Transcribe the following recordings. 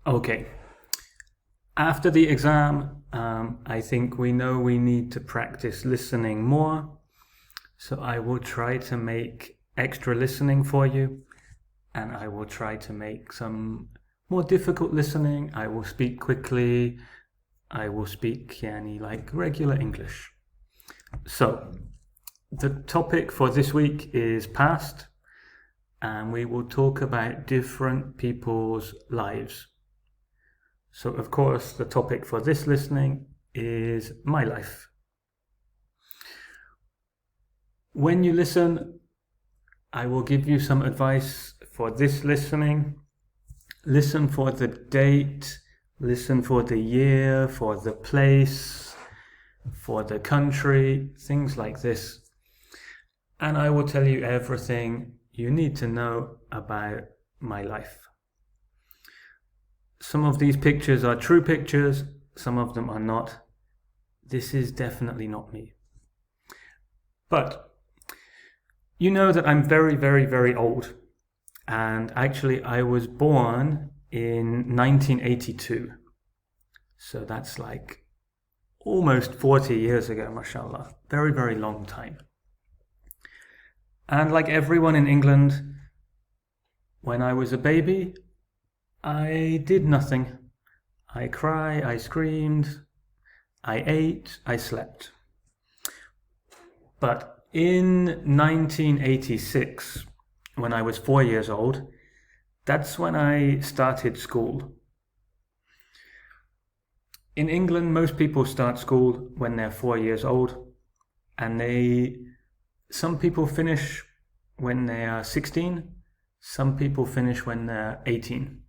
Okay. After the exam, I think we know we need to practice listening more. So I will try to make extra listening for you, and I will try to make some more difficult listening. I will speak quickly. I will speak like regular English. So the topic for this week is past, and we will talk about different people's lives. So, of course, the topic for this listening is my life. When you listen, I will give you some advice for this listening. Listen for the date, listen for the year, for the place, for the country, things like this. And I will tell you everything you need to know about my life. Some of these pictures are true pictures, some of them are not. This is definitely not me. But you know that I'm very, very, very old. And actually, I was born in 1982. So that's like almost 40 years ago, mashallah. Very, very long time. And like everyone in England, when I was a baby, I did nothing. I cried, I screamed, I ate, I slept. But in 1986, when I was 4 years old, that's when I started school. In England, most people start school when they're 4 years old, and some people finish when they are 16, some people finish when they're 18.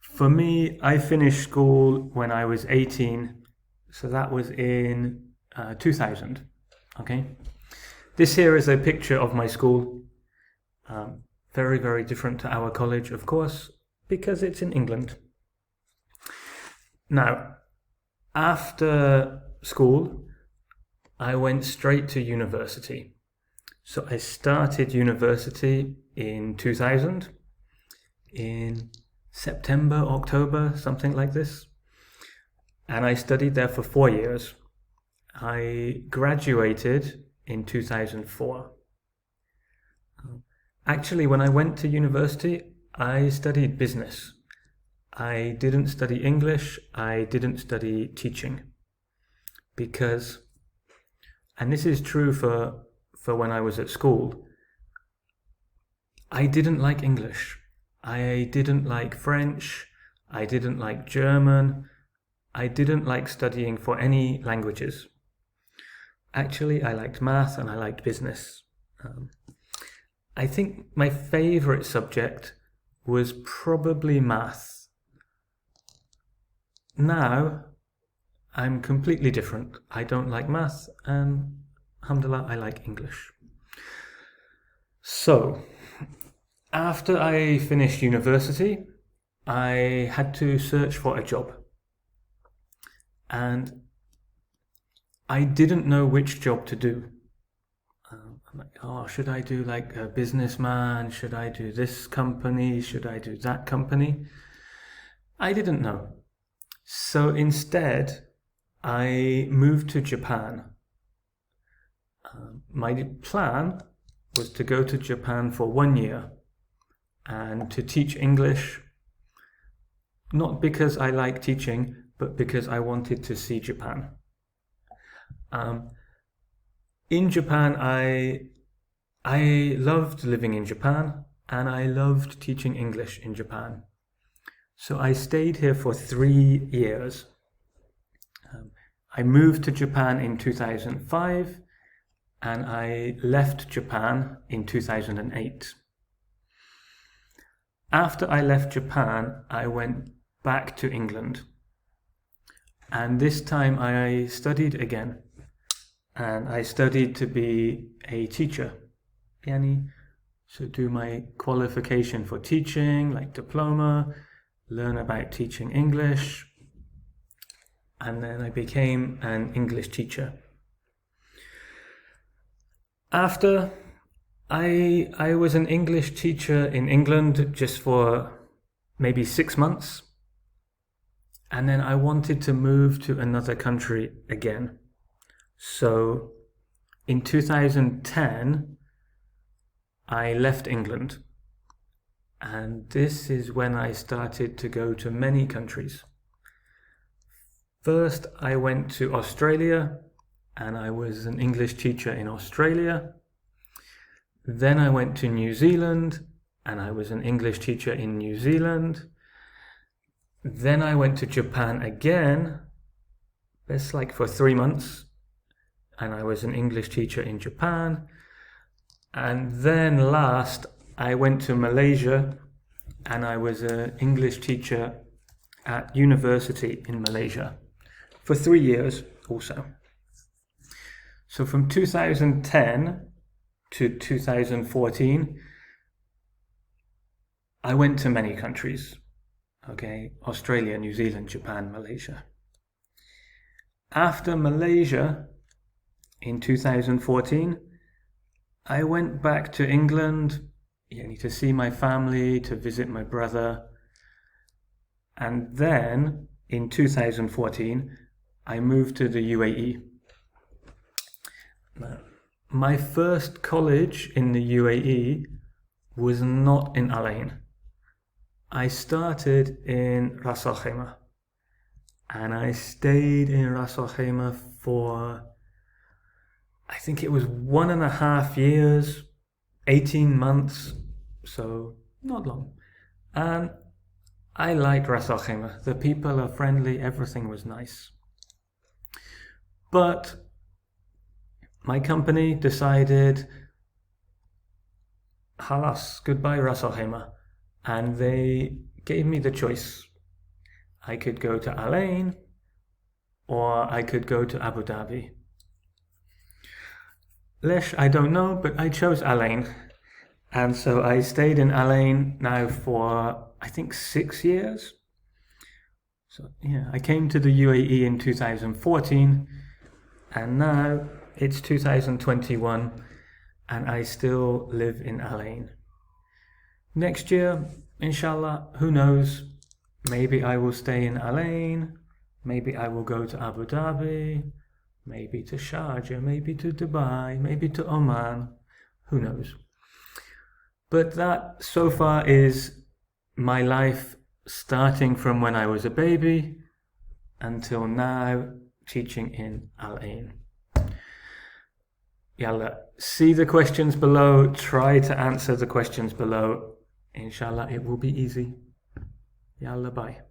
For me, I finished school when I was 18, so that was in 2000, okay? This here is a picture of my school. Very, very different to our college, of course, because it's in England. Now, after school, I went straight to university. So I started university in 2000, in September, October, something like this. And I studied there for 4 years. I graduated in 2004. Actually, when I went to university, I studied business. I didn't study English, I didn't study teaching. Because, and this is true for when I was at school, I didn't like English. I didn't like French, I didn't like German, I didn't like studying for any languages. Actually, I liked math and I liked business. I think my favorite subject was probably math. Now, I'm completely different. I don't like math and, alhamdulillah, I like English. So, after I finished university, I had to search for a job. And I didn't know which job to do. I'm like, should I do like a businessman? Should I do this company? Should I do that company? I didn't know. So instead, I moved to Japan. My plan was to go to Japan for 1 year and to teach English, not because I like teaching, but because I wanted to see Japan. In Japan, I loved living in Japan, and I loved teaching English in Japan. So I stayed here for 3 years. I moved to Japan in 2005, and I left Japan in 2008. After I left Japan, I went back to England. And this time I studied again. And I studied to be a teacher. So do my qualification for teaching, like diploma, learn about teaching English. And then I became an English teacher. After I was an English teacher in England just for maybe 6 months, And then I wanted to move to another country again. So in 2010, I left England. And this is when I started to go to many countries. First, I went to Australia, and I was an English teacher in Australia. Then I went to New Zealand, and I was an English teacher in New Zealand. Then I went to Japan again, that's like for 3 months, and I was an English teacher in Japan. And then last, I went to Malaysia, and I was an English teacher at university in Malaysia for 3 years also. So from 2010 to 2014, I went to many countries. Okay, Australia, New Zealand, Japan, Malaysia. After Malaysia, in 2014, I went back to England to see my family, to visit my brother. And then, in 2014, I moved to the UAE. Now, my first college in the UAE was not in Al Ain. I started in Ras Al Khaimah, and I stayed in Ras Al Khaimah for, I think it was 1.5 years, 18 months, so not long. And I liked Ras Al Khaimah. The people are friendly, everything was nice. But my company decided, halas, goodbye Ras Al Khaimah. And they gave me the choice. I could go to Al Ain, or I could go to Abu Dhabi. Lesh, I don't know, but I chose Al Ain. And so I stayed in Al Ain now for, I think, 6 years. So yeah, I came to the UAE in 2014, and now it's 2021, and I still live in Al Ain. Next year, inshallah, who knows, maybe I will stay in Al Ain, maybe I will go to Abu Dhabi, maybe to Sharjah, maybe to Dubai, maybe to Oman, who knows. But that so far is my life, starting from when I was a baby until now, teaching in Al Ain. Yalla, see the questions below, try to answer the questions below. Inshallah, it will be easy. Yalla, bye.